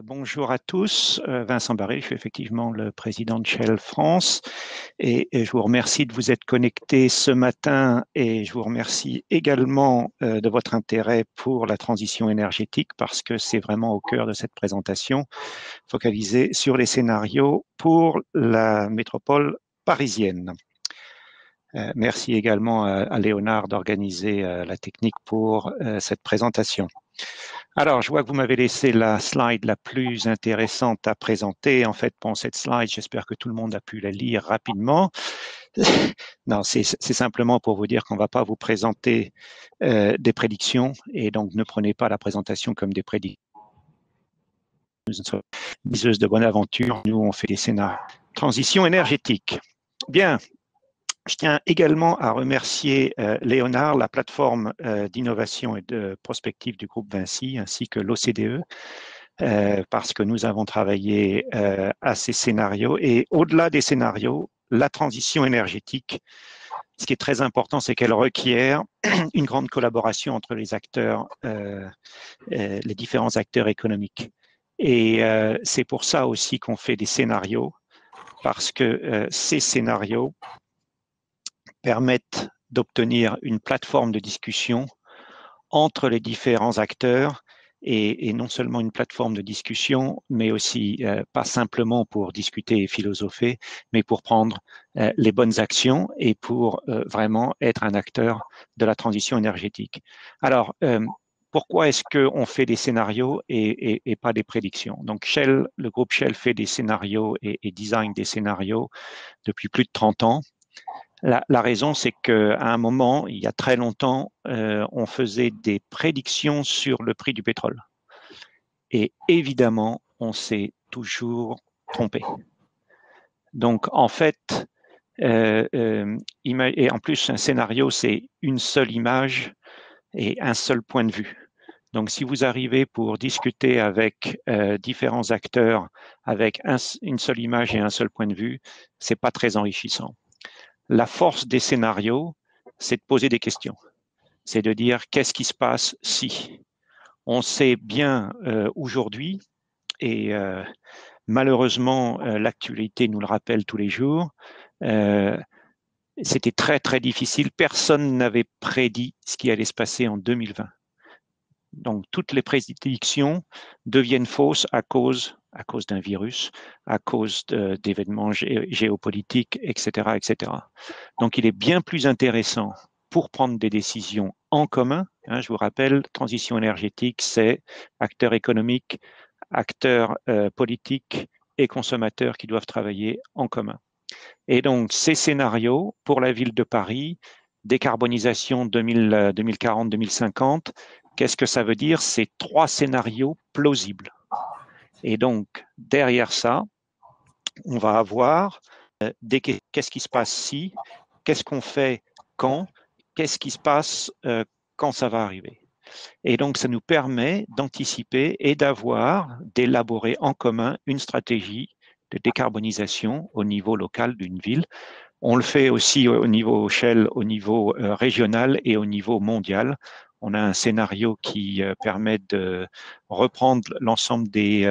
Bonjour à tous, Vincent Barré, je suis effectivement le président de Shell France et je vous remercie de vous être connectés ce matin et je vous remercie également de votre intérêt pour la transition énergétique parce que c'est vraiment au cœur de cette présentation focalisée sur les scénarios pour la métropole parisienne. Merci également à Léonard d'organiser la technique pour cette présentation. Alors, je vois que vous m'avez laissé la slide la plus intéressante à présenter. En fait, pour cette slide, j'espère que tout le monde a pu la lire rapidement. Non, c'est simplement pour vous dire qu'on ne va pas vous présenter des prédictions et donc ne prenez pas la présentation comme des prédictions. Nous sommes diseuses de bonne aventure. Nous, on fait des scénarios. Transition énergétique. Bien. Je tiens également à remercier Léonard, la plateforme d'innovation et de prospective du groupe Vinci, ainsi que l'OCDE, parce que nous avons travaillé à ces scénarios. Et au-delà des scénarios, la transition énergétique, ce qui est très important, c'est qu'elle requiert une grande collaboration entre les acteurs, les différents acteurs économiques. Et c'est pour ça aussi qu'on fait des scénarios, parce que ces scénarios permettent d'obtenir une plateforme de discussion entre les différents acteurs et non seulement une plateforme de discussion, mais aussi pas simplement pour discuter et philosopher, mais pour prendre les bonnes actions et pour vraiment être un acteur de la transition énergétique. Alors, pourquoi est-ce qu'on fait des scénarios et pas des prédictions? Donc, Shell, le groupe Shell fait des scénarios et design des scénarios depuis plus de 30 ans. La raison, c'est qu'à un moment, il y a très longtemps, on faisait des prédictions sur le prix du pétrole. Et évidemment, on s'est toujours trompé. Donc, en fait, et en plus, un scénario, c'est une seule image et un seul point de vue. Donc, si vous arrivez pour discuter avec différents acteurs avec une seule image et un seul point de vue, c'est pas très enrichissant. La force des scénarios, c'est de poser des questions. C'est de dire qu'est-ce qui se passe si. On sait bien aujourd'hui, et malheureusement, l'actualité nous le rappelle tous les jours, c'était très, très difficile. Personne n'avait prédit ce qui allait se passer en 2020. Donc, toutes les prédictions deviennent fausses à cause d'un virus, à cause d'événements géopolitiques, etc., etc. Donc, il est bien plus intéressant pour prendre des décisions en commun. Je vous rappelle, transition énergétique, c'est acteurs économiques, acteurs politiques et consommateurs qui doivent travailler en commun. Et donc, ces scénarios pour la ville de Paris, décarbonisation 2040-2050, qu'est-ce que ça veut dire? C'est 3 scénarios plausibles. Et donc, derrière ça, on va avoir qu'est-ce qui se passe si, qu'est-ce qu'on fait quand, qu'est-ce qui se passe quand ça va arriver. Et donc, ça nous permet d'anticiper et d'élaborer en commun une stratégie de décarbonisation au niveau local d'une ville. On le fait aussi au niveau Shell, au niveau régional et au niveau mondial. On a un scénario qui permet de reprendre l'ensemble des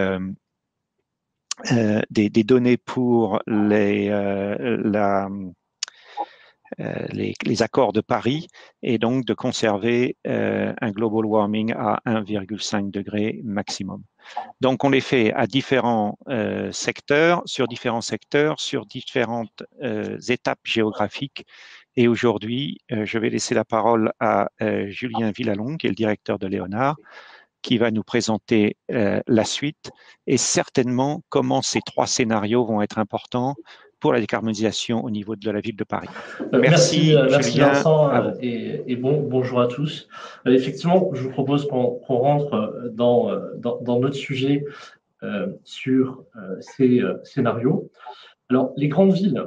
données pour les accords de Paris et donc de conserver un global warming à 1,5 degré maximum. Donc, on les fait à différents secteurs, sur différentes étapes géographiques. Et aujourd'hui, je vais laisser la parole à Julien Villalongue, qui est le directeur de Léonard, qui va nous présenter la suite et certainement comment ces 3 scénarios vont être importants pour la décarbonisation au niveau de la ville de Paris. Merci, merci Julien, Vincent à vous. et bonjour à tous. Effectivement, je vous propose qu'on rentre dans notre sujet sur ces scénarios. Alors, les grandes villes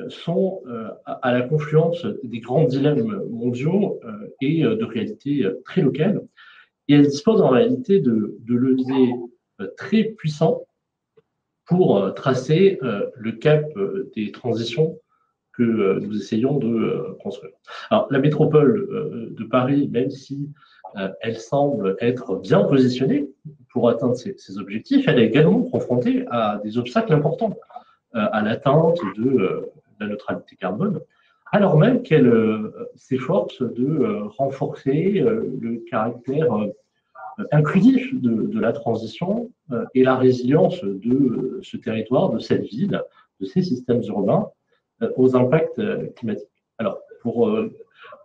sont à la confluence des grands dilemmes mondiaux et de réalités très locales. Et elles disposent en réalité de leviers très puissants pour tracer le cap des transitions que nous essayons de construire. Alors, la métropole de Paris, même si elle semble être bien positionnée pour atteindre ses objectifs. Elle est également confrontée à des obstacles importants à l'atteinte de la neutralité carbone, alors même qu'elle s'efforce de renforcer le caractère inclusif de la transition et la résilience de ce territoire, de cette ville, de ces systèmes urbains aux impacts climatiques. Alors, pour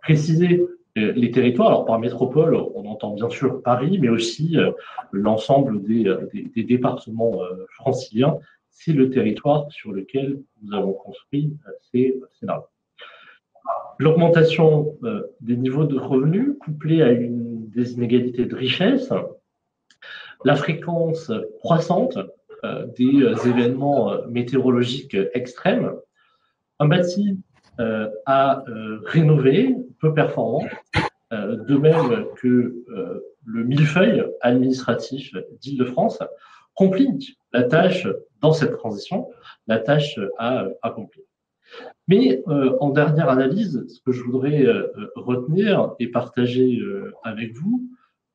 préciser les territoires, alors par métropole, on entend bien sûr Paris, mais aussi l'ensemble des départements franciliens. C'est le territoire sur lequel nous avons construit ces scénarios. L'augmentation des niveaux de revenus, couplée à des inégalités de richesse, la fréquence croissante des événements météorologiques extrêmes, un bâti à rénover, peu performant, de même que le millefeuille administratif d'Île-de-France, complique la tâche dans cette transition, la tâche à accomplir. Mais en dernière analyse, ce que je voudrais retenir et partager avec vous,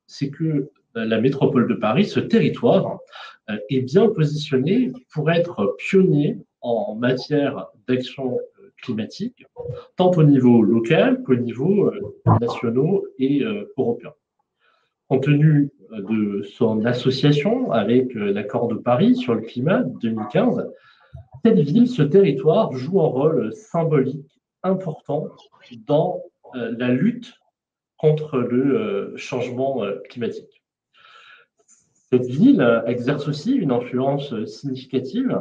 c'est que la métropole de Paris, ce territoire, est bien positionné pour être pionnier en matière d'action climatique, tant au niveau local qu'au niveau national et européen. Compte tenu de son association avec l'accord de Paris sur le climat de 2015, cette ville, ce territoire joue un rôle symbolique important dans la lutte contre le changement climatique. Cette ville exerce aussi une influence significative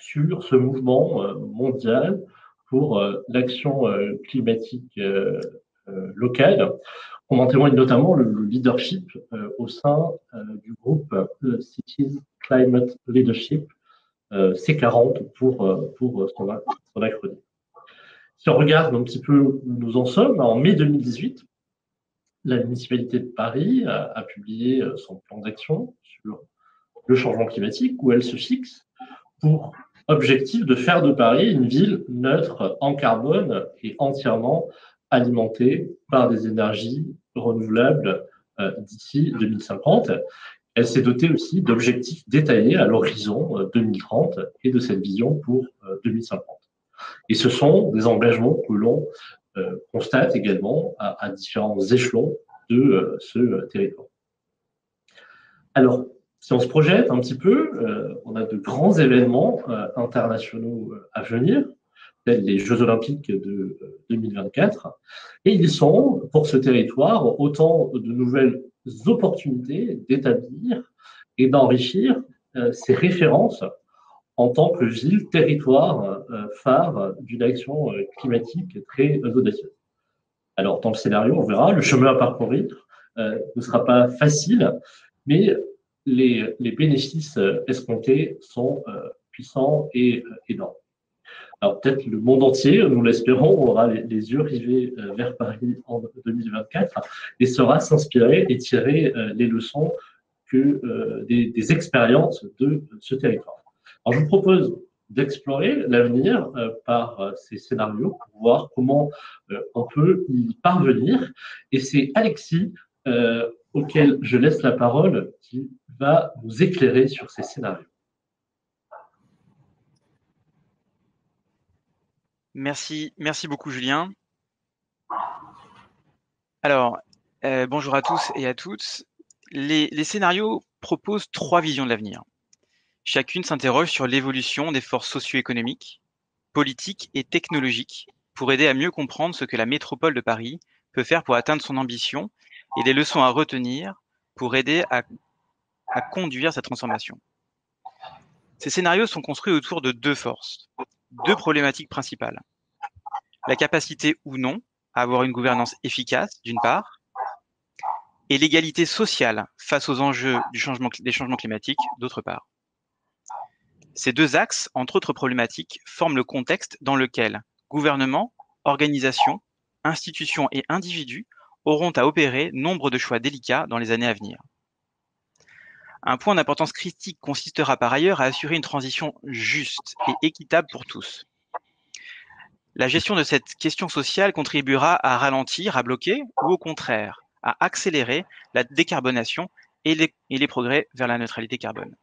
sur ce mouvement mondial pour l'action climatique locale, comme en témoigne notamment le leadership au sein du groupe Cities Climate Leadership, C40 pour son acronyme. Si on regarde un petit peu où nous en sommes, en mai 2018, la municipalité de Paris a publié son plan d'action sur le changement climatique où elle se fixe pour objectif de faire de Paris une ville neutre en carbone et entièrement alimentée par des énergies renouvelables d'ici 2050. Elle s'est dotée aussi d'objectifs détaillés à l'horizon 2030 et de cette vision pour 2050. Et ce sont des engagements que l'on constate également à différents échelons de ce territoire. Alors, si on se projette un petit peu, on a de grands événements internationaux à venir, tels les Jeux Olympiques de 2024, et ils sont, pour ce territoire, autant de nouvelles opportunités d'établir et d'enrichir ces références en tant que ville, territoire phare d'une action climatique très audacieuse. Alors, dans le scénario, on verra, le chemin à parcourir ne sera pas facile, mais les bénéfices escomptés sont puissants et énormes. Alors, peut-être le monde entier, nous l'espérons, aura les yeux rivés vers Paris en 2024 et saura s'inspirer et tirer les leçons des expériences de ce territoire. Alors, je vous propose d'explorer l'avenir par ces scénarios pour voir comment on peut y parvenir. Et c'est Alexis, auquel je laisse la parole, qui va nous éclairer sur ces scénarios. Merci beaucoup, Julien. Alors, bonjour à tous et à toutes. Les scénarios proposent 3 visions de l'avenir. Chacune s'interroge sur l'évolution des forces socio-économiques, politiques et technologiques pour aider à mieux comprendre ce que la métropole de Paris peut faire pour atteindre son ambition et les leçons à retenir pour aider à conduire cette transformation. Ces scénarios sont construits autour de 2 forces, 2 problématiques principales. La capacité ou non à avoir une gouvernance efficace, d'une part, et l'égalité sociale face aux enjeux des changements climatiques, d'autre part. Ces 2 axes, entre autres problématiques, forment le contexte dans lequel gouvernement, organisations, institutions et individus auront à opérer nombre de choix délicats dans les années à venir. Un point d'importance critique consistera par ailleurs à assurer une transition juste et équitable pour tous. La gestion de cette question sociale contribuera à ralentir, à bloquer ou au contraire, à accélérer la décarbonation et les progrès vers la neutralité carbone.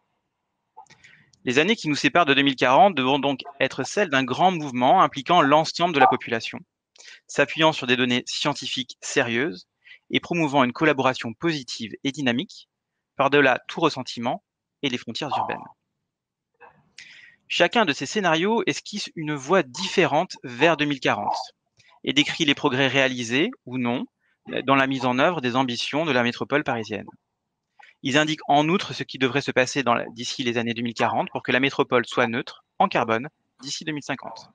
Les années qui nous séparent de 2040 devront donc être celles d'un grand mouvement impliquant l'ensemble de la population, s'appuyant sur des données scientifiques sérieuses et promouvant une collaboration positive et dynamique par-delà tout ressentiment et les frontières urbaines. Chacun de ces scénarios esquisse une voie différente vers 2040 et décrit les progrès réalisés ou non dans la mise en œuvre des ambitions de la métropole parisienne. Ils indiquent en outre ce qui devrait se passer d'ici les années 2040 pour que la métropole soit neutre en carbone d'ici 2050.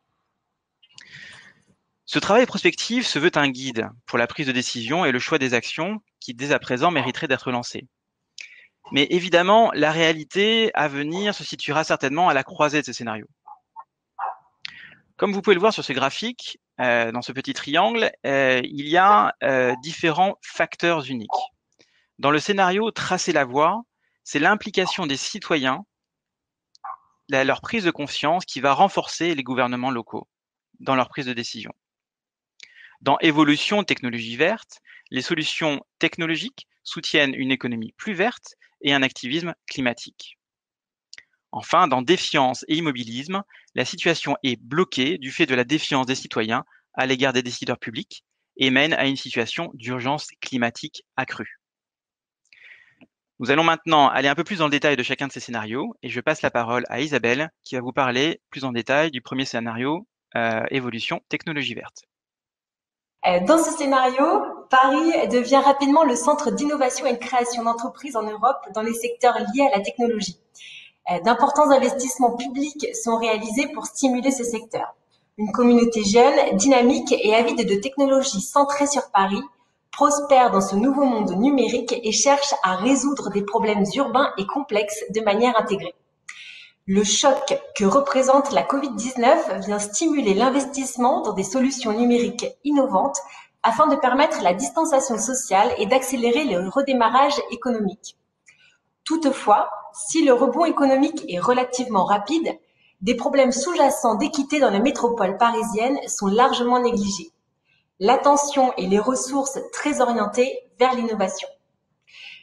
Ce travail prospectif se veut un guide pour la prise de décision et le choix des actions qui, dès à présent, mériteraient d'être lancées. Mais évidemment, la réalité à venir se situera certainement à la croisée de ces scénarios. Comme vous pouvez le voir sur ce graphique, dans ce petit triangle, il y a différents facteurs uniques. Dans le scénario Tracer la voie, c'est l'implication des citoyens, leur prise de conscience qui va renforcer les gouvernements locaux dans leur prise de décision. Dans Évolution technologie verte, les solutions technologiques soutiennent une économie plus verte et un activisme climatique. Enfin, dans Défiance et immobilisme, la situation est bloquée du fait de la défiance des citoyens à l'égard des décideurs publics et mène à une situation d'urgence climatique accrue. Nous allons maintenant aller un peu plus dans le détail de chacun de ces scénarios et je passe la parole à Isabelle qui va vous parler plus en détail du premier scénario, Évolution technologie verte. Dans ce scénario, Paris devient rapidement le centre d'innovation et de création d'entreprises en Europe dans les secteurs liés à la technologie. D'importants investissements publics sont réalisés pour stimuler ce secteur. Une communauté jeune, dynamique et avide de technologies centrées sur Paris prospère dans ce nouveau monde numérique et cherche à résoudre des problèmes urbains et complexes de manière intégrée. Le choc que représente la Covid-19 vient stimuler l'investissement dans des solutions numériques innovantes afin de permettre la distanciation sociale et d'accélérer le redémarrage économique. Toutefois, si le rebond économique est relativement rapide, des problèmes sous-jacents d'équité dans la métropole parisienne sont largement négligés. L'attention et les ressources très orientées vers l'innovation.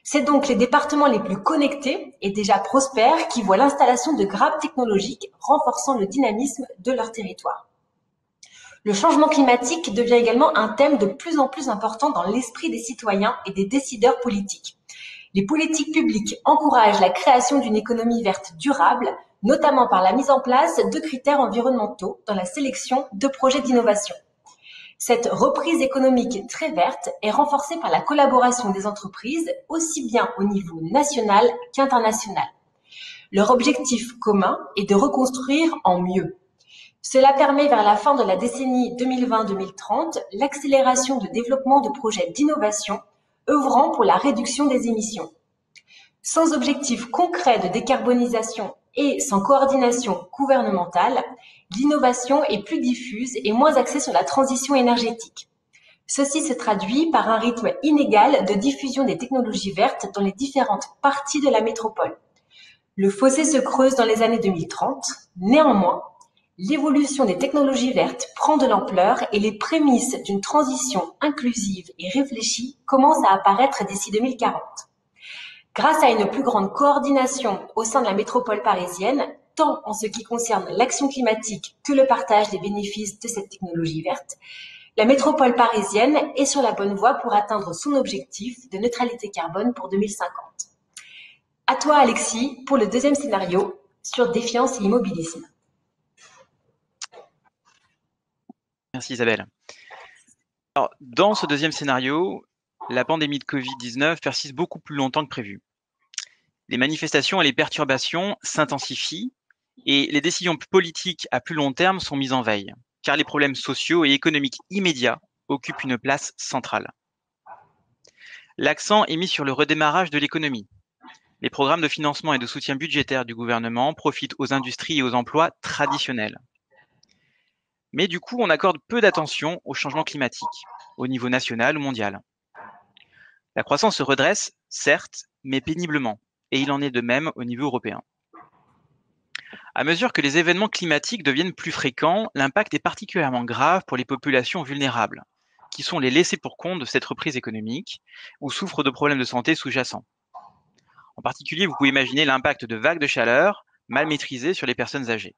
C'est donc les départements les plus connectés et déjà prospères qui voient l'installation de grappes technologiques renforçant le dynamisme de leur territoire. Le changement climatique devient également un thème de plus en plus important dans l'esprit des citoyens et des décideurs politiques. Les politiques publiques encouragent la création d'une économie verte durable, notamment par la mise en place de critères environnementaux dans la sélection de projets d'innovation. Cette reprise économique très verte est renforcée par la collaboration des entreprises, aussi bien au niveau national qu'international. Leur objectif commun est de reconstruire en mieux. Cela permet vers la fin de la décennie 2020-2030 l'accélération de développement de projets d'innovation œuvrant pour la réduction des émissions. Sans objectif concret de décarbonisation et sans coordination gouvernementale, l'innovation est plus diffuse et moins axée sur la transition énergétique. Ceci se traduit par un rythme inégal de diffusion des technologies vertes dans les différentes parties de la métropole. Le fossé se creuse dans les années 2030. Néanmoins, l'évolution des technologies vertes prend de l'ampleur et les prémices d'une transition inclusive et réfléchie commencent à apparaître d'ici 2040. Grâce à une plus grande coordination au sein de la métropole parisienne, tant en ce qui concerne l'action climatique que le partage des bénéfices de cette technologie verte, la métropole parisienne est sur la bonne voie pour atteindre son objectif de neutralité carbone pour 2050. À toi Alexis pour le deuxième scénario sur défiance et immobilisme. Merci Isabelle. Alors, dans ce deuxième scénario, la pandémie de Covid-19 persiste beaucoup plus longtemps que prévu. Les manifestations et les perturbations s'intensifient et les décisions politiques à plus long terme sont mises en veille, car les problèmes sociaux et économiques immédiats occupent une place centrale. L'accent est mis sur le redémarrage de l'économie. Les programmes de financement et de soutien budgétaire du gouvernement profitent aux industries et aux emplois traditionnels. Mais du coup, on accorde peu d'attention au changement climatique, au niveau national ou mondial. La croissance se redresse, certes, mais péniblement, et il en est de même au niveau européen. À mesure que les événements climatiques deviennent plus fréquents, l'impact est particulièrement grave pour les populations vulnérables, qui sont les laissés pour compte de cette reprise économique ou souffrent de problèmes de santé sous-jacents. En particulier, vous pouvez imaginer l'impact de vagues de chaleur mal maîtrisées sur les personnes âgées.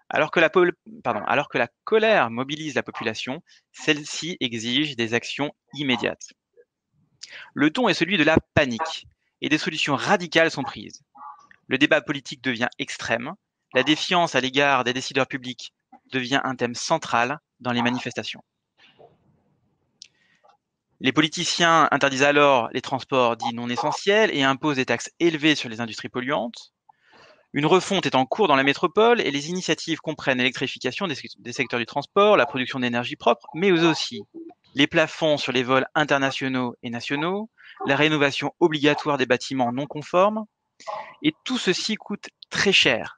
Alors que la colère mobilise la population, celle-ci exige des actions immédiates. Le ton est celui de la panique et des solutions radicales sont prises. Le débat politique devient extrême, la défiance à l'égard des décideurs publics devient un thème central dans les manifestations. Les politiciens interdisent alors les transports dits non essentiels et imposent des taxes élevées sur les industries polluantes. Une refonte est en cours dans la métropole et les initiatives comprennent l'électrification des secteurs du transport, la production d'énergie propre, mais aussi les plafonds sur les vols internationaux et nationaux, la rénovation obligatoire des bâtiments non conformes, et tout ceci coûte très cher.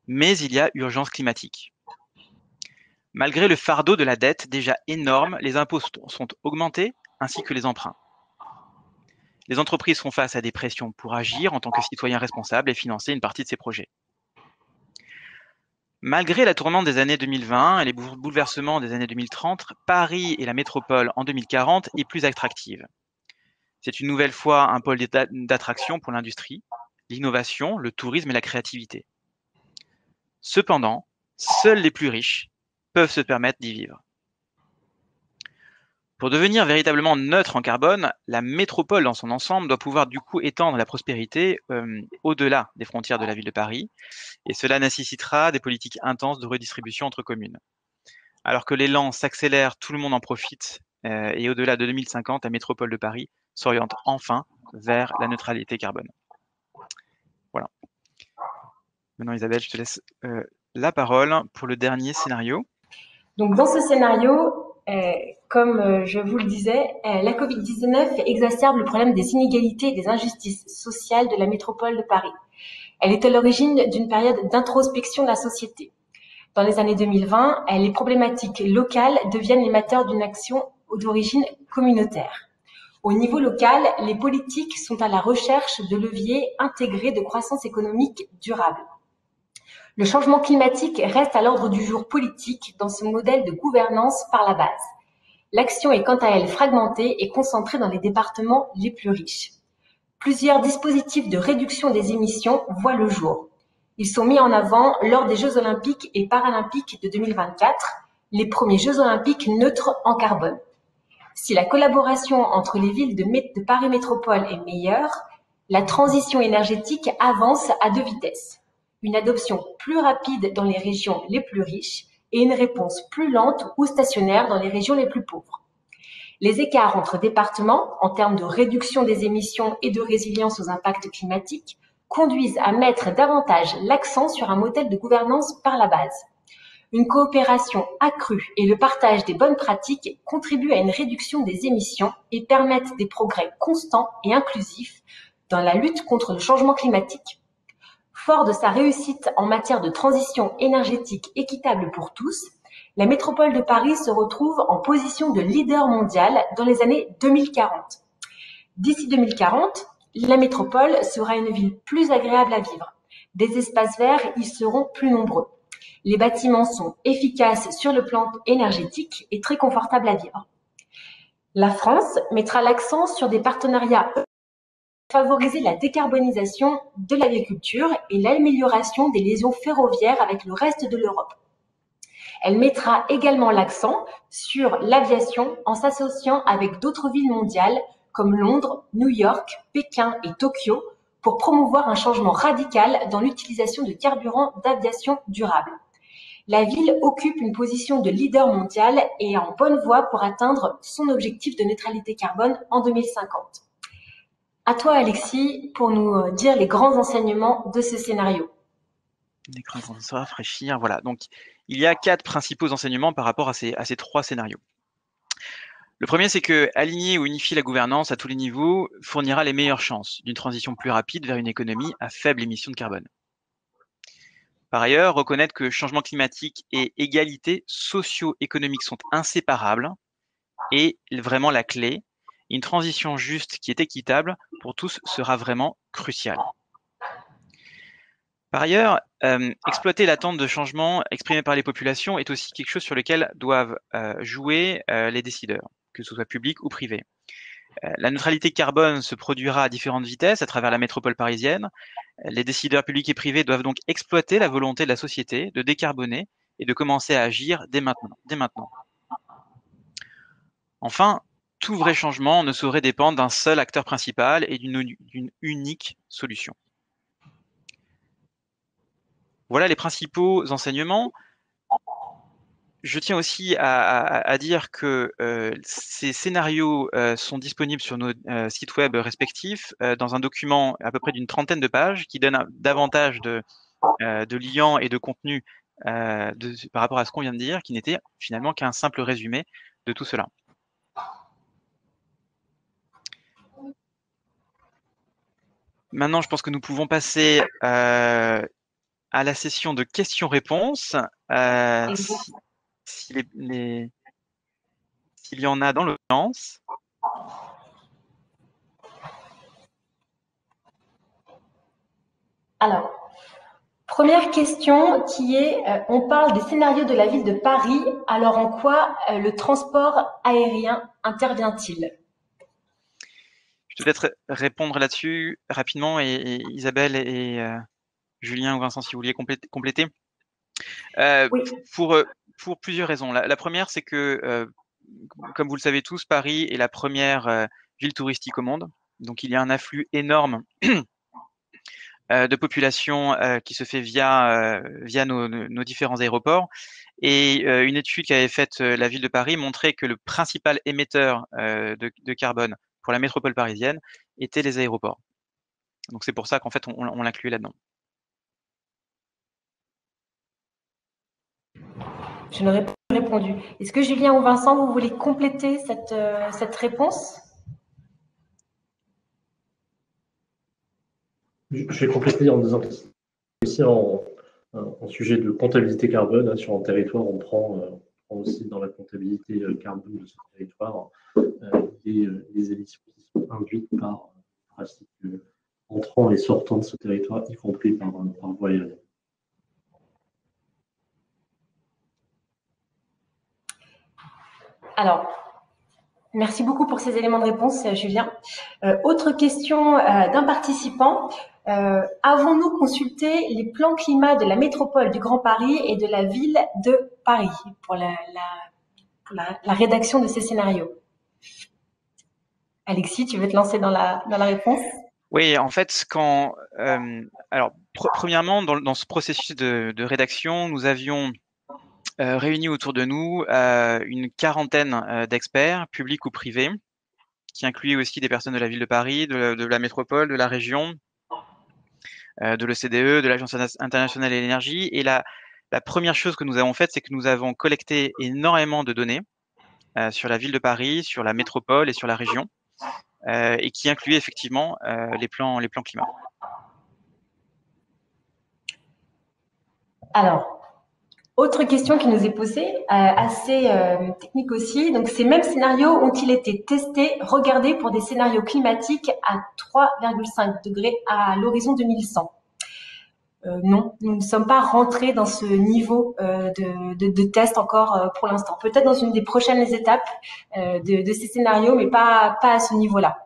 Mais il y a urgence climatique. Malgré le fardeau de la dette déjà énorme, les impôts sont augmentés, ainsi que les emprunts. Les entreprises font face à des pressions pour agir en tant que citoyens responsables et financer une partie de ces projets. Malgré la tourmente des années 2020 et les bouleversements des années 2030, Paris et la métropole en 2040 est plus attractive. C'est une nouvelle fois un pôle d'attraction pour l'industrie, l'innovation, le tourisme et la créativité. Cependant, seuls les plus riches peuvent se permettre d'y vivre. Pour devenir véritablement neutre en carbone, la métropole dans son ensemble doit pouvoir du coup étendre la prospérité au-delà des frontières de la ville de Paris, et cela nécessitera des politiques intenses de redistribution entre communes. Alors que l'élan s'accélère, tout le monde en profite, et au-delà de 2050, la métropole de Paris s'oriente enfin vers la neutralité carbone. Voilà. Maintenant Isabelle, je te laisse la parole pour le dernier scénario. Donc dans ce scénario, comme je vous le disais, la Covid-19 exacerbe le problème des inégalités et des injustices sociales de la métropole de Paris. Elle est à l'origine d'une période d'introspection de la société. Dans les années 2020, les problématiques locales deviennent les moteurs d'une action d'origine communautaire. Au niveau local, les politiques sont à la recherche de leviers intégrés de croissance économique durable. Le changement climatique reste à l'ordre du jour politique dans ce modèle de gouvernance par la base. L'action est quant à elle fragmentée et concentrée dans les départements les plus riches. Plusieurs dispositifs de réduction des émissions voient le jour. Ils sont mis en avant lors des Jeux olympiques et paralympiques de 2024, les premiers Jeux olympiques neutres en carbone. Si la collaboration entre les villes de Paris Métropole est meilleure, la transition énergétique avance à 2 vitesses. Une adoption plus rapide dans les régions les plus riches et une réponse plus lente ou stationnaire dans les régions les plus pauvres. Les écarts entre départements, en termes de réduction des émissions et de résilience aux impacts climatiques, conduisent à mettre davantage l'accent sur un modèle de gouvernance par la base. Une coopération accrue et le partage des bonnes pratiques contribuent à une réduction des émissions et permettent des progrès constants et inclusifs dans la lutte contre le changement climatique. Fort de sa réussite en matière de transition énergétique équitable pour tous, la métropole de Paris se retrouve en position de leader mondial dans les années 2040. D'ici 2040, la métropole sera une ville plus agréable à vivre. Des espaces verts y seront plus nombreux. Les bâtiments sont efficaces sur le plan énergétique et très confortables à vivre. La France mettra l'accent sur des partenariats pour favoriser la décarbonisation de l'agriculture et l'amélioration des liaisons ferroviaires avec le reste de l'Europe. Elle mettra également l'accent sur l'aviation en s'associant avec d'autres villes mondiales comme Londres, New York, Pékin et Tokyo pour promouvoir un changement radical dans l'utilisation de carburants d'aviation durable. La ville occupe une position de leader mondial et est en bonne voie pour atteindre son objectif de neutralité carbone en 2050. À toi, Alexis, pour nous dire les grands enseignements de ce scénario. L'écran pour se rafraîchir. Voilà, donc il y a 4 principaux enseignements par rapport à ces 3 scénarios. Le premier, c'est que aligner ou unifier la gouvernance à tous les niveaux fournira les meilleures chances d'une transition plus rapide vers une économie à faible émission de carbone. Par ailleurs, reconnaître que changement climatique et égalité socio-économique sont inséparables est vraiment la clé. Une transition juste qui est équitable pour tous sera vraiment cruciale. Par ailleurs, exploiter l'attente de changement exprimée par les populations est aussi quelque chose sur lequel doivent jouer les décideurs, que ce soit public ou privé. La neutralité carbone se produira à différentes vitesses à travers la métropole parisienne. Les décideurs publics et privés doivent donc exploiter la volonté de la société de décarboner et de commencer à agir dès maintenant. Enfin, tout vrai changement ne saurait dépendre d'un seul acteur principal et d'une unique solution. Voilà les principaux enseignements. Je tiens aussi à dire que ces scénarios sont disponibles sur nos sites web respectifs dans un document à peu près d'une trentaine de pages qui donne davantage de liens et de contenu par rapport à ce qu'on vient de dire, qui n'était finalement qu'un simple résumé de tout cela. Maintenant, je pense que nous pouvons passer à la session de questions-réponses. S'il y en a dans l'audience. Alors, première question qui est, on parle des scénarios de la ville de Paris, alors en quoi le transport aérien intervient-il? Je vais peut-être répondre là-dessus rapidement et Isabelle et Julien ou Vincent, si vous vouliez compléter. Oui. Pour plusieurs raisons. La première, c'est que, comme vous le savez tous, Paris est la première ville touristique au monde. Donc, il y a un afflux énorme de population qui se fait via nos différents aéroports. Et une étude qu'avait faite la ville de Paris montrait que le principal émetteur de carbone pour la métropole parisienne étaient les aéroports. Donc, c'est pour ça qu'en fait, on l'inclut là-dedans. Je n'aurais pas répondu. Est-ce que Julien ou Vincent, vous voulez compléter cette réponse? Je vais compléter en disant que c'est aussi en sujet de comptabilité carbone. Hein, sur un territoire, on prend aussi dans la comptabilité carbone de ce territoire les émissions qui sont induites par trafic entrant et sortant de ce territoire, y compris par voie aérienne. Alors, merci beaucoup pour ces éléments de réponse, Julien. Autre question d'un participant. Avons-nous consulté les plans climat de la métropole du Grand Paris et de la ville de Paris pour la rédaction de ces scénarios? Alexis, tu veux te lancer dans la réponse? Oui, en fait, premièrement, dans ce processus de rédaction, nous avions réuni autour de nous une quarantaine d'experts, publics ou privés, qui incluaient aussi des personnes de la ville de Paris, de la métropole, de la région, de l'OCDE, de l'Agence internationale de l'énergie. Et la première chose que nous avons faite, c'est que nous avons collecté énormément de données sur la ville de Paris, sur la métropole et sur la région, et qui incluaient effectivement les plans climat. Alors, autre question qui nous est posée, assez technique aussi. Donc, ces mêmes scénarios ont-ils été testés, regardés pour des scénarios climatiques à 3,5 degrés à l'horizon 2100? Non, nous ne sommes pas rentrés dans ce niveau de test encore pour l'instant. Peut-être dans une des prochaines étapes de ces scénarios, mais pas à ce niveau-là.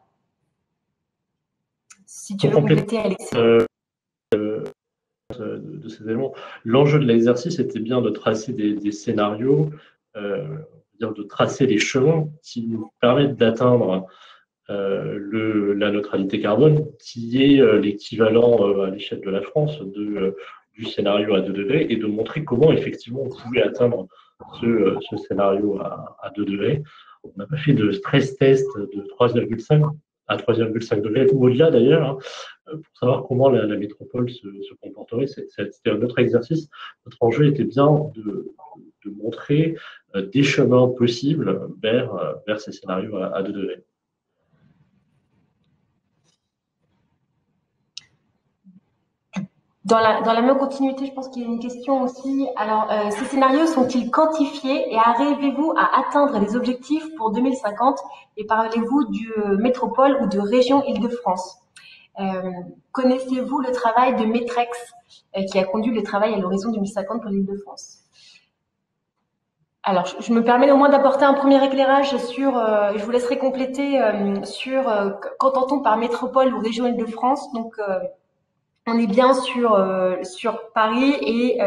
Si tu veux compléter, Alexis. De ces éléments. L'enjeu de l'exercice était bien de tracer des scénarios, de tracer les chemins qui nous permettent d'atteindre la neutralité carbone, qui est l'équivalent à l'échelle de la France du scénario à 2 degrés, et de montrer comment effectivement on pouvait atteindre ce scénario à 2 degrés. On n'a pas fait de stress test de 3,5 à 3,5 degrés, ou au-delà d'ailleurs, hein, pour savoir comment la métropole se comporterait. C'était un autre exercice. Notre enjeu était bien de montrer des chemins possibles vers ces scénarios à 2 degrés. Dans la même continuité, je pense qu'il y a une question aussi. Alors, ces scénarios sont-ils quantifiés et arrivez-vous à atteindre les objectifs pour 2050 et parlez-vous du métropole ou de région Île-de-France? Connaissez-vous le travail de Metrex qui a conduit le travail à l'horizon 2050 pour l'Île-de-France? Alors, je me permets au moins d'apporter un premier éclairage sur, je vous laisserai compléter sur qu'entend-on par métropole ou région Île-de-France. Donc, on est bien sur Paris et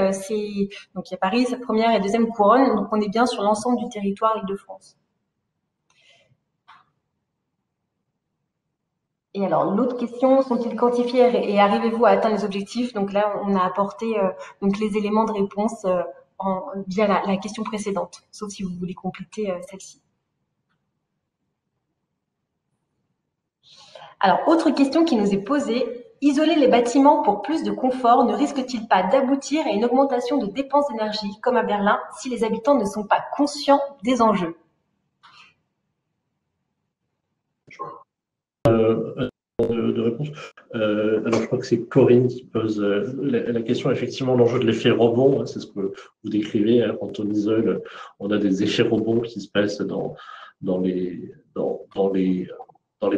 donc il y a Paris, sa première et deuxième couronne. Donc, on est bien sur l'ensemble du territoire Île-de-France. Et alors, l'autre question, sont-ils quantifiés et arrivez-vous à atteindre les objectifs? Donc là, on a apporté donc les éléments de réponse via la question précédente, sauf si vous voulez compléter celle-ci. Alors, autre question qui nous est posée, isoler les bâtiments pour plus de confort ne risque-t-il pas d'aboutir à une augmentation de dépenses d'énergie, comme à Berlin, si les habitants ne sont pas conscients des enjeux? De réponse. Alors, je crois que c'est Corinne qui pose la question. Effectivement, l'enjeu de l'effet rebond, c'est ce que vous décrivez. Quand on isole, on a des effets rebonds qui se passent dans les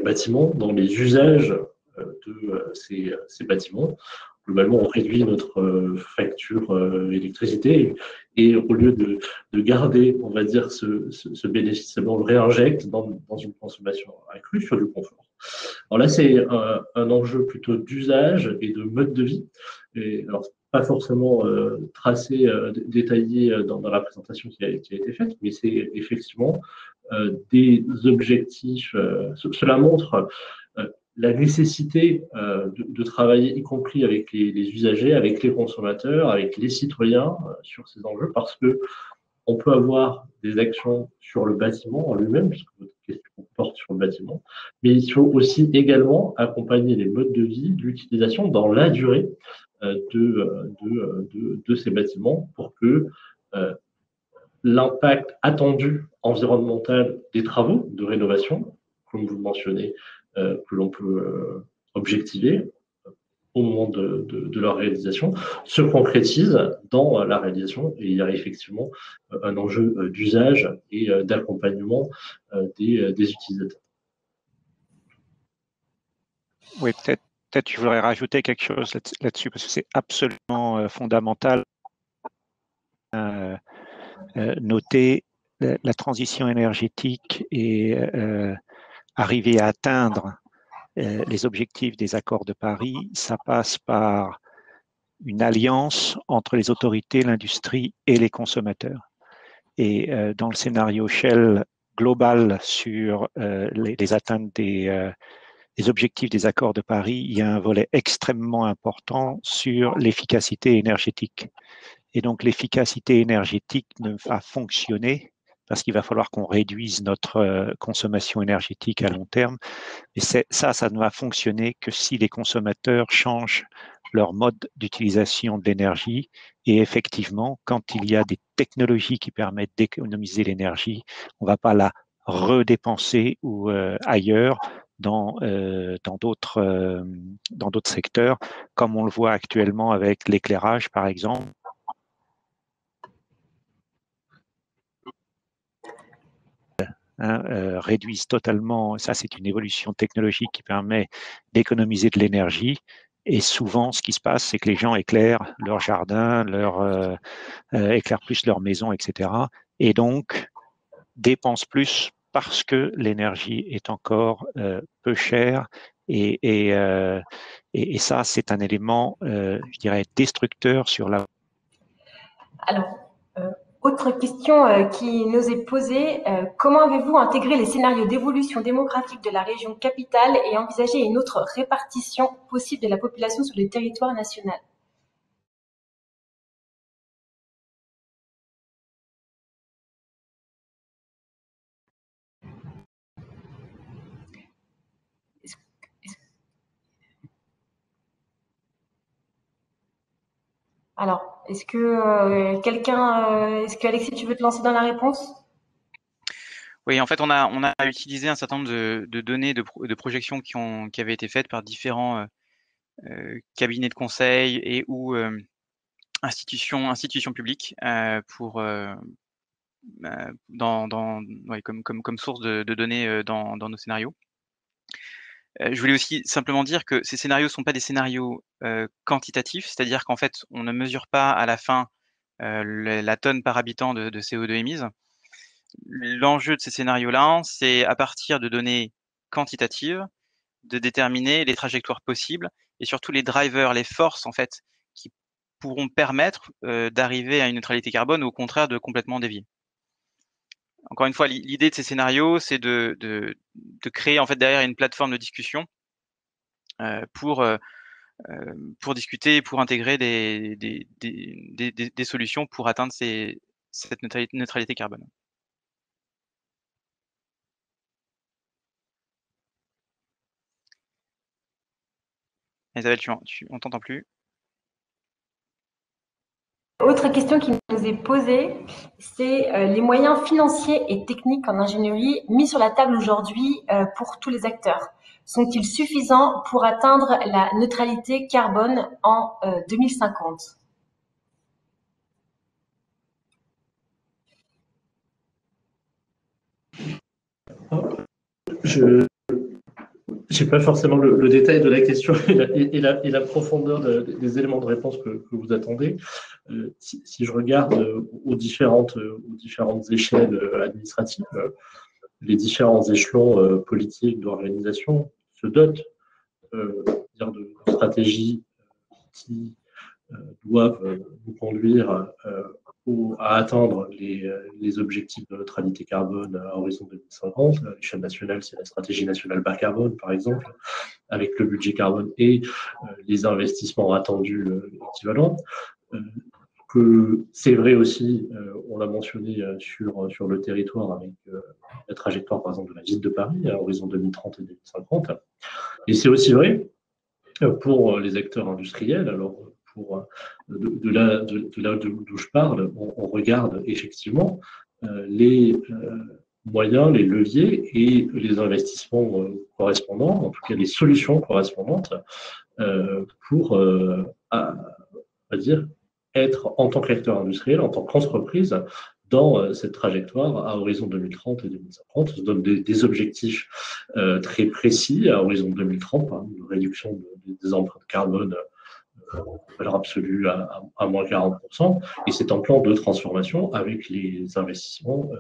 bâtiments, dans les usages de ces bâtiments. Globalement, on réduit notre facture électricité et au lieu de garder, on va dire, ce bénéfice, on le réinjecte dans une consommation accrue sur du confort. Alors là, c'est un enjeu plutôt d'usage et de mode de vie. Et alors, pas forcément tracé, détaillé dans la présentation qui a été faite, mais c'est effectivement des objectifs. Cela montre la nécessité de travailler, y compris avec les usagers, avec les consommateurs, avec les citoyens sur ces enjeux, parce que on peut avoir des actions sur le bâtiment en lui-même, puisque votre question porte sur le bâtiment, mais il faut aussi également accompagner les modes de vie, l'utilisation dans la durée de ces bâtiments pour que l'impact attendu environnemental des travaux de rénovation, comme vous mentionnez, que l'on peut objectiver au moment de leur réalisation, se concrétise dans la réalisation et il y a effectivement un enjeu d'usage et d'accompagnement des utilisateurs. Oui, peut-être je voudrais rajouter quelque chose là-dessus parce que c'est absolument fondamental. Noter la transition énergétique et arriver à atteindre les objectifs des accords de Paris, ça passe par une alliance entre les autorités, l'industrie et les consommateurs. Et dans le scénario Shell global sur les atteintes des objectifs des accords de Paris, il y a un volet extrêmement important sur l'efficacité énergétique. Et donc l'efficacité énergétique ne va fonctionner parce qu'il va falloir qu'on réduise notre consommation énergétique à long terme. Et ça ne va fonctionner que si les consommateurs changent leur mode d'utilisation de l'énergie. Et effectivement, quand il y a des technologies qui permettent d'économiser l'énergie, on ne va pas la redépenser ou ailleurs dans d'autres secteurs, comme on le voit actuellement avec l'éclairage, par exemple. Réduisent totalement, ça c'est une évolution technologique qui permet d'économiser de l'énergie. Et souvent, ce qui se passe, c'est que les gens éclairent leur jardin, éclairent plus leur maison, etc. Et donc, dépensent plus parce que l'énergie est encore peu chère. Et ça, c'est un élément, je dirais, destructeur sur la... Alors, autre question qui nous est posée, comment avez-vous intégré les scénarios d'évolution démographique de la région capitale et envisagé une autre répartition possible de la population sur le territoire national? Alors, est-ce que Alexis, tu veux te lancer dans la réponse? Oui, en fait, on a utilisé un certain nombre de données de projections qui avaient été faites par différents cabinets de conseil et ou institutions publiques pour comme source de données dans nos scénarios. Je voulais aussi simplement dire que ces scénarios ne sont pas des scénarios quantitatifs, c'est-à-dire qu'en fait, on ne mesure pas à la fin la tonne par habitant de CO2 émise. L'enjeu de ces scénarios-là, c'est à partir de données quantitatives, de déterminer les trajectoires possibles et surtout les drivers, les forces en fait, qui pourront permettre d'arriver à une neutralité carbone ou au contraire de complètement dévier. Encore une fois, l'idée de ces scénarios, c'est de créer en fait derrière une plateforme de discussion pour discuter, pour intégrer des solutions pour atteindre cette neutralité carbone. Isabelle, on t'entend plus. Autre question qui nous est posée, c'est les moyens financiers et techniques en ingénierie mis sur la table aujourd'hui pour tous les acteurs. Sont-ils suffisants pour atteindre la neutralité carbone en 2050 ? Je n'ai pas forcément le détail de la question et la profondeur des éléments de réponse que vous attendez. Si je regarde aux différentes échelles administratives, les différents échelons politiques d'organisation se dotent de stratégies qui doivent nous conduire à atteindre les objectifs de neutralité carbone à horizon 2050. À l'échelle nationale, c'est la stratégie nationale bas carbone, par exemple, avec le budget carbone et les investissements attendus équivalents. Que c'est vrai aussi, on l'a mentionné sur le territoire avec la trajectoire, par exemple, de la ville de Paris à horizon 2030 et 2050. Et c'est aussi vrai pour les acteurs industriels. Alors, de là d'où je parle, on regarde effectivement les moyens, les leviers et les investissements correspondants, en tout cas les solutions correspondantes pour, on va dire, être en tant qu'acteur industriel, en tant qu'entreprise, dans cette trajectoire à horizon 2030 et 2050. On se donne des objectifs très précis à horizon 2030, par exemple, une réduction des empreintes carbone en valeur absolue à moins 40%. Et c'est un plan de transformation avec les investissements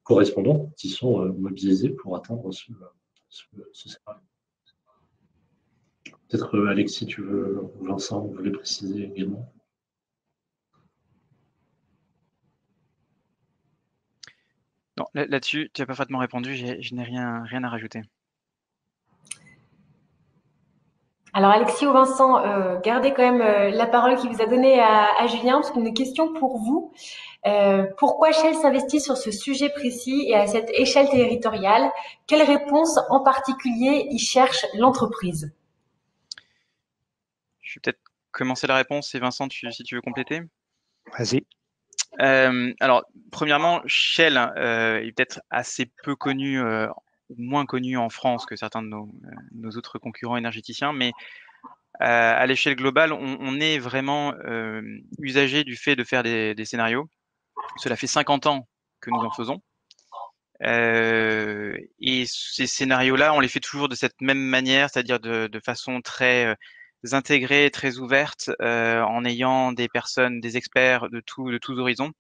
correspondants qui sont mobilisés pour atteindre ce scénario. Peut-être Alexis, tu veux, ou Vincent, vous voulez préciser également? Non, là-dessus, tu as parfaitement répondu, je n'ai rien à rajouter. Alors Alexis ou Vincent, gardez quand même la parole qui vous a donnée à Julien, parce qu'une question pour vous. Pourquoi Shell s'investit sur ce sujet précis et à cette échelle territoriale? Quelle réponse en particulier y cherche l'entreprise? Je vais peut-être commencer la réponse et Vincent, si tu veux compléter. Vas-y. Alors, premièrement, Shell est peut-être assez peu connu, moins connu en France que certains de nos autres concurrents énergéticiens, mais à l'échelle globale, on est vraiment usager du fait de faire des scénarios. Cela fait 50 ans que nous en faisons. Et ces scénarios-là, on les fait toujours de cette même manière, c'est-à-dire de façon très intégrée, très ouverte, en ayant des personnes, des experts de tous horizons,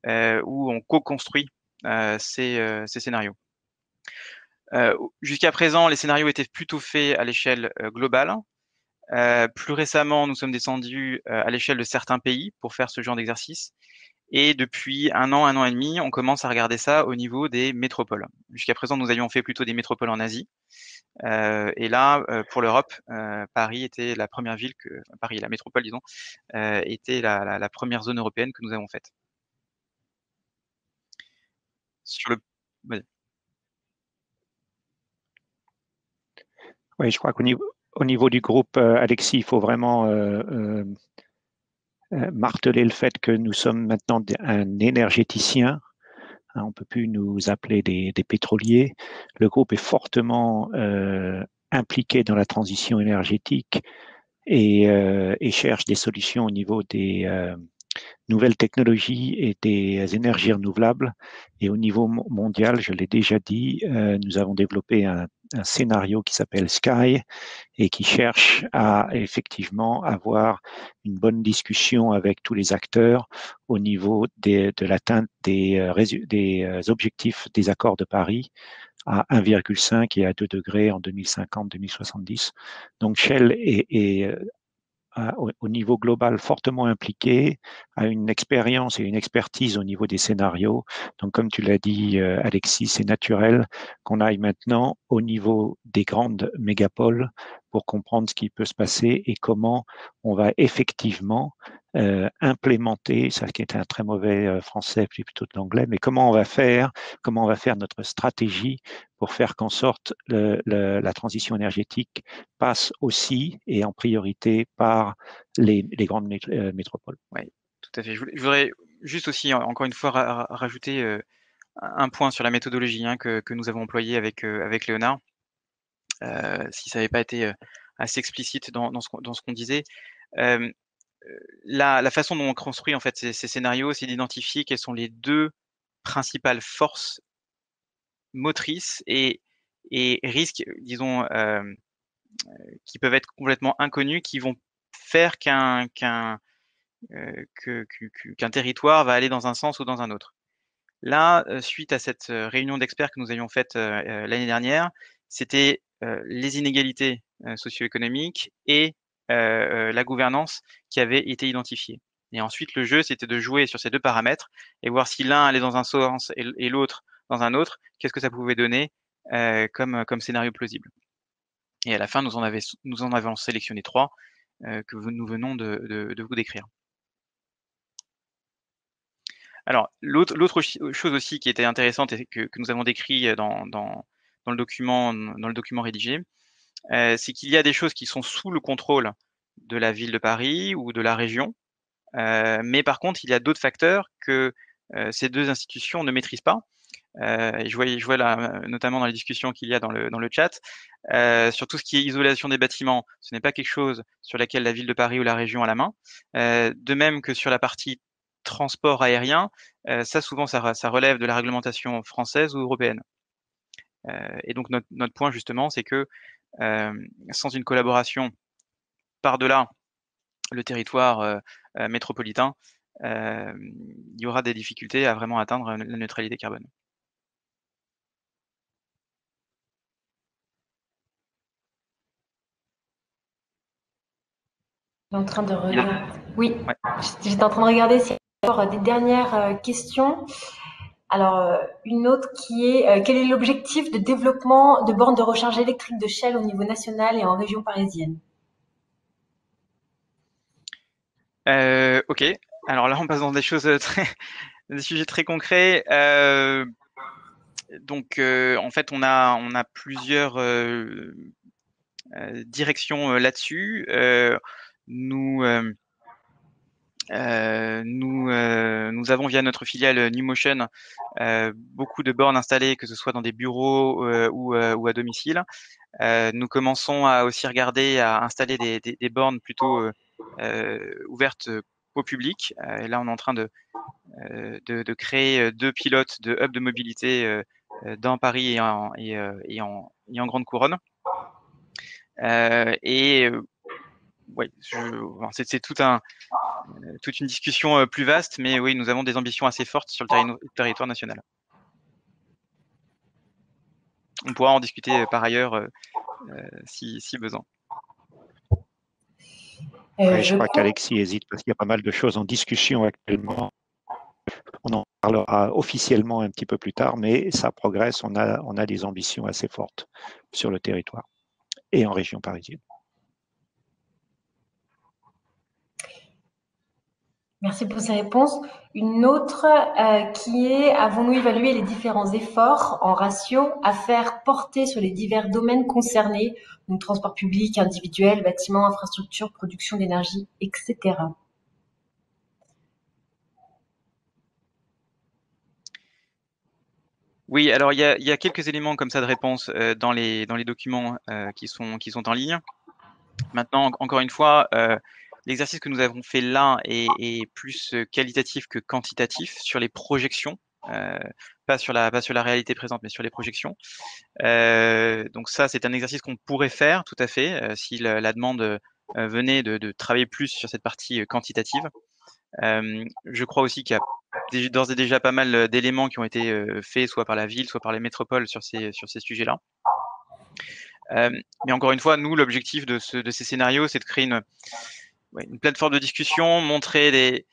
où on co-construit ces scénarios. Jusqu'à présent, les scénarios étaient plutôt faits à l'échelle globale. Plus récemment, nous sommes descendus à l'échelle de certains pays pour faire ce genre d'exercice. Et depuis un an et demi, on commence à regarder ça au niveau des métropoles. Jusqu'à présent, nous avions fait plutôt des métropoles en Asie. Et là, pour l'Europe, Paris était la première ville Paris, la métropole, disons, était la première zone européenne que nous avons faite. Oui, je crois qu'au niveau du groupe, Alexis, il faut vraiment marteler le fait que nous sommes maintenant un énergéticien. On ne peut plus nous appeler des pétroliers. Le groupe est fortement impliqué dans la transition énergétique et cherche des solutions au niveau des nouvelles technologies et des énergies renouvelables. Et au niveau mondial, je l'ai déjà dit, nous avons développé un scénario qui s'appelle Sky et qui cherche à effectivement avoir une bonne discussion avec tous les acteurs au niveau de l'atteinte des objectifs des accords de Paris à 1,5 et à 2 degrés en 2050-2070. Donc Shell est au niveau global fortement impliqué, a une expérience et une expertise au niveau des scénarios. Donc, comme tu l'as dit, Alexis, c'est naturel qu'on aille maintenant au niveau des grandes mégapoles pour comprendre ce qui peut se passer et comment on va effectivement implémenter, ça qui est un très mauvais français, puis plutôt de l'anglais, mais comment on va faire notre stratégie pour faire qu'en sorte la transition énergétique passe aussi et en priorité par les grandes métropoles. Oui, tout à fait. Je voudrais juste aussi, encore une fois, rajouter un point sur la méthodologie que nous avons employée avec Léonard. Si ça n'avait pas été assez explicite dans ce qu'on disait. La façon dont on construit en fait ces scénarios, c'est d'identifier quelles sont les deux principales forces motrices et risques, disons, qui peuvent être complètement inconnus, qui vont faire qu'un territoire va aller dans un sens ou dans un autre. Là, suite à cette réunion d'experts que nous avions faite l'année dernière, c'était les inégalités socio-économiques et la gouvernance qui avaient été identifiées. Et ensuite, le jeu, c'était de jouer sur ces deux paramètres et voir si l'un allait dans un sens et l'autre dans un autre, qu'est-ce que ça pouvait donner comme scénario plausible. Et à la fin, nous en avons sélectionné 3 que nous venons de vous décrire. Alors, l'autre chose aussi qui était intéressante et que nous avons décrit dans le document rédigé, c'est qu'il y a des choses qui sont sous le contrôle de la ville de Paris ou de la région, mais par contre, il y a d'autres facteurs que ces deux institutions ne maîtrisent pas. Et je vois là, notamment dans les discussions qu'il y a dans le chat, sur tout ce qui est isolation des bâtiments, ce n'est pas quelque chose sur laquelle la ville de Paris ou la région a la main. De même que sur la partie transport aérien, ça souvent ça relève de la réglementation française ou européenne. Et donc notre point justement, c'est que sans une collaboration par-delà le territoire métropolitain, il y aura des difficultés à vraiment atteindre la neutralité carbone. En train de regarder. Oui, ouais. J'étais en train de regarder s'il y a encore des dernières questions. Alors, une autre qui est quel est l'objectif de développement de bornes de recharge électrique de Shell au niveau national et en région parisienne? Ok. Alors là, on passe dans des choses des sujets très concrets. Donc, en fait, on a plusieurs directions là-dessus. Nous avons via notre filiale NewMotion beaucoup de bornes installées, que ce soit dans des bureaux ou à domicile. Nous commençons à aussi regarder à installer des bornes plutôt ouvertes au public. Et là, on est en train de créer 2 pilotes de hubs de mobilité dans Paris et en Grande Couronne. Ouais, c'est toute une discussion plus vaste, mais oui, nous avons des ambitions assez fortes sur le territoire national. On pourra en discuter par ailleurs si besoin. Je crois qu'Alexis hésite parce qu'il y a pas mal de choses en discussion actuellement. On en parlera officiellement un petit peu plus tard, mais ça progresse. On a des ambitions assez fortes sur le territoire et en région parisienne. Merci pour ces réponses. Une autre qui est, avons-nous évalué les différents efforts en ratio à faire porter sur les divers domaines concernés, donc transport public, individuel, bâtiments, infrastructures, production d'énergie, etc. Oui, alors il y a quelques éléments comme ça de réponse dans les documents qui sont en ligne. Maintenant, encore une fois, l'exercice que nous avons fait là est plus qualitatif que quantitatif sur les projections, pas sur la réalité présente, mais sur les projections. Donc ça, c'est un exercice qu'on pourrait faire tout à fait si la demande venait de travailler plus sur cette partie quantitative. Je crois aussi qu'il y a d'ores et déjà pas mal d'éléments qui ont été faits soit par la ville, soit par les métropoles sur ces sujets-là. Mais encore une fois, nous, l'objectif de ces scénarios, c'est de créer une plateforme de discussion, montrer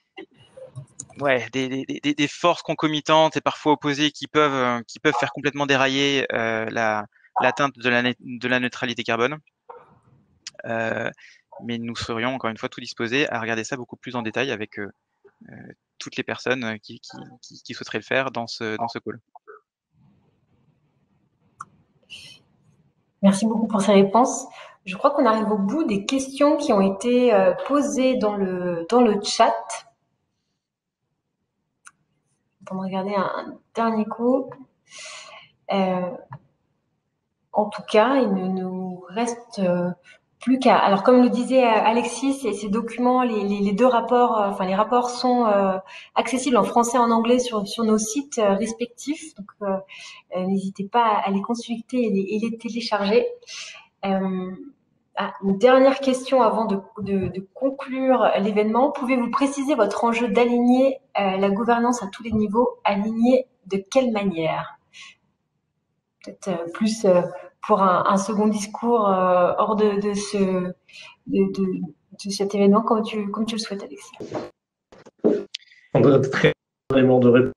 des forces concomitantes et parfois opposées qui peuvent faire complètement dérailler l'atteinte de la neutralité carbone. Mais nous serions encore une fois tout disposés à regarder ça beaucoup plus en détail avec toutes les personnes qui souhaiteraient le faire dans ce call. Merci beaucoup pour ces réponses. Je crois qu'on arrive au bout des questions qui ont été posées dans le chat. On va regarder un dernier coup. En tout cas, il ne nous reste plus qu'à. Alors, comme le disait Alexis, ces documents, les deux rapports, les rapports sont accessibles en français et en anglais sur nos sites respectifs. Donc, n'hésitez pas à les consulter et les télécharger. Une dernière question avant de conclure l'événement. Pouvez-vous préciser votre enjeu d'aligner la gouvernance à tous les niveaux? Aligner de quelle manière? Peut-être plus pour un second discours hors de cet événement, comme tu le souhaites, Alexis. Très élément de réponse.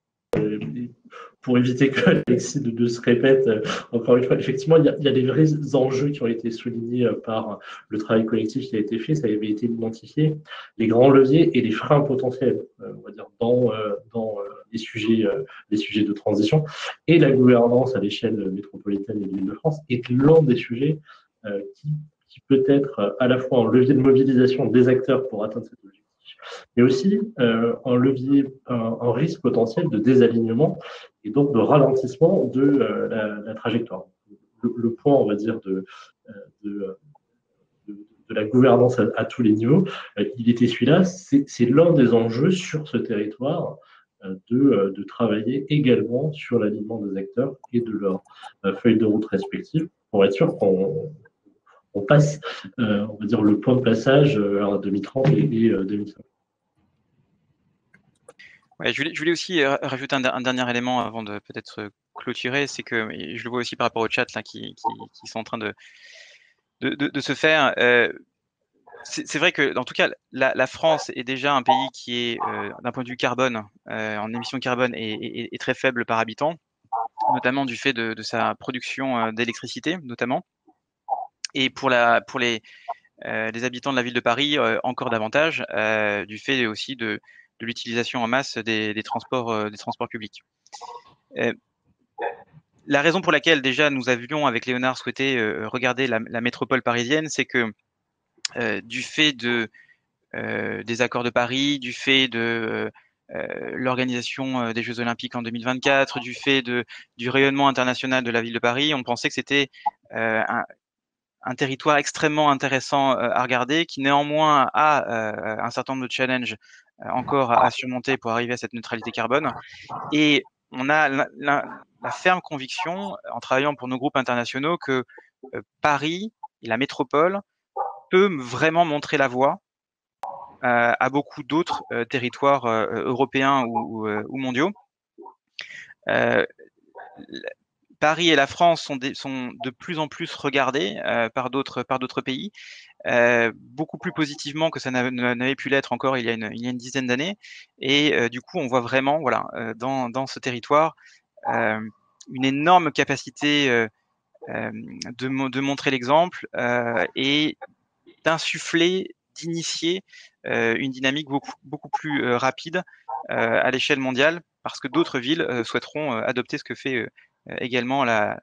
Pour éviter que Alexis de se répète, encore une fois, effectivement, il y a des vrais enjeux qui ont été soulignés par le travail collectif qui a été fait, ça avait été identifié, les grands leviers et les freins potentiels, on va dire, dans les sujets de transition. Et la gouvernance à l'échelle métropolitaine et de l'Île-de-France est l'un des sujets qui peut être à la fois un levier de mobilisation des acteurs pour atteindre cet objectif, mais aussi un levier, un risque potentiel de désalignement et donc de ralentissement de la trajectoire. Le point, on va dire, de la gouvernance à tous les niveaux, il était celui-là, c'est l'un des enjeux sur ce territoire de travailler également sur l'alignement des acteurs et de leur feuille de route respective pour être sûr qu'on passe, on va dire, le point de passage à 2030 et 2050. Ouais, je voulais aussi rajouter un dernier élément avant de peut-être clôturer, c'est que, et je le vois aussi par rapport au chat là, qui sont en train de se faire. C'est vrai que, en tout cas, la France est déjà un pays qui est, d'un point de vue carbone, en émissions de carbone, est très faible par habitant, notamment du fait de sa production d'électricité, notamment. Et pour les habitants de la ville de Paris, encore davantage, du fait aussi de l'utilisation en masse des transports publics. La raison pour laquelle déjà nous avions avec Léonard souhaité regarder la métropole parisienne, c'est que du fait des accords de Paris, du fait de l'organisation des Jeux Olympiques en 2024, du fait du rayonnement international de la ville de Paris, on pensait que c'était un territoire extrêmement intéressant à regarder, qui néanmoins a un certain nombre de challenges encore à surmonter pour arriver à cette neutralité carbone. Et on a la ferme conviction, en travaillant pour nos groupes internationaux, que Paris et la métropole peut vraiment montrer la voie à beaucoup d'autres territoires européens ou mondiaux. Paris et la France sont de plus en plus regardés par d'autres pays, beaucoup plus positivement que ça n'avait pu l'être encore il y a une dizaine d'années. Et du coup, on voit vraiment, voilà, dans ce territoire, une énorme capacité de montrer l'exemple et d'insuffler, d'initier une dynamique beaucoup plus rapide à l'échelle mondiale, parce que d'autres villes souhaiteront adopter ce que fait également la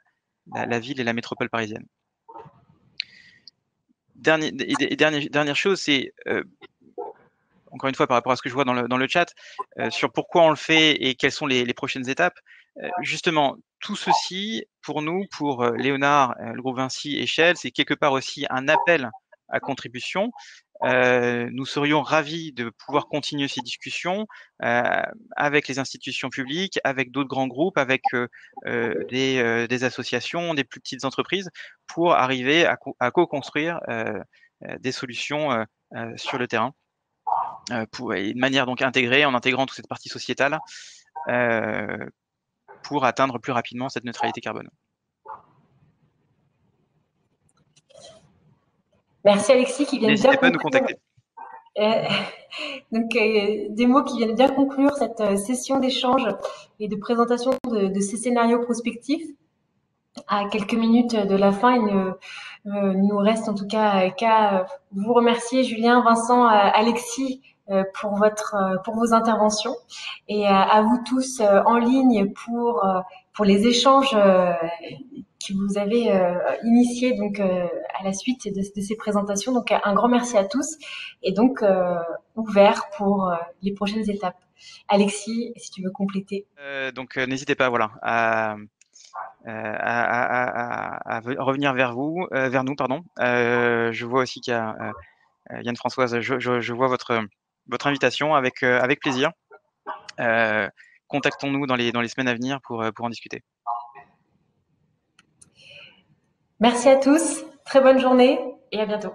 ville et la métropole parisienne. Dernière chose, c'est encore une fois par rapport à ce que je vois dans le chat, sur pourquoi on le fait et quelles sont les prochaines étapes. Justement, tout ceci, pour nous, pour Léonard, le groupe Vinci et Shell, c'est quelque part aussi un appel à contribution Nous serions ravis de pouvoir continuer ces discussions avec les institutions publiques, avec d'autres grands groupes, avec des associations, des plus petites entreprises, pour arriver à co-construire des solutions sur le terrain, et de manière donc intégrée, en intégrant toute cette partie sociétale, pour atteindre plus rapidement cette neutralité carbone. Merci Alexis qui vient bien N'hésitez pas à nous contacter. Donc, des mots qui viennent bien conclure cette session d'échange et de présentation de ces scénarios prospectifs. À quelques minutes de la fin, il nous reste en tout cas qu'à vous remercier, Julien, Vincent, Alexis, pour vos interventions, et à vous tous en ligne pour les échanges que vous avez initiés donc à la suite de ces présentations. Donc un grand merci à tous, et donc ouvert pour les prochaines étapes. Alexis, si tu veux compléter. Donc n'hésitez pas, voilà, à revenir vers nous, pardon. Je vois aussi qu'il y a Yann-Françoise, je vois votre invitation avec plaisir. Contactons-nous dans les semaines à venir pour en discuter. Merci à tous, très bonne journée et à bientôt.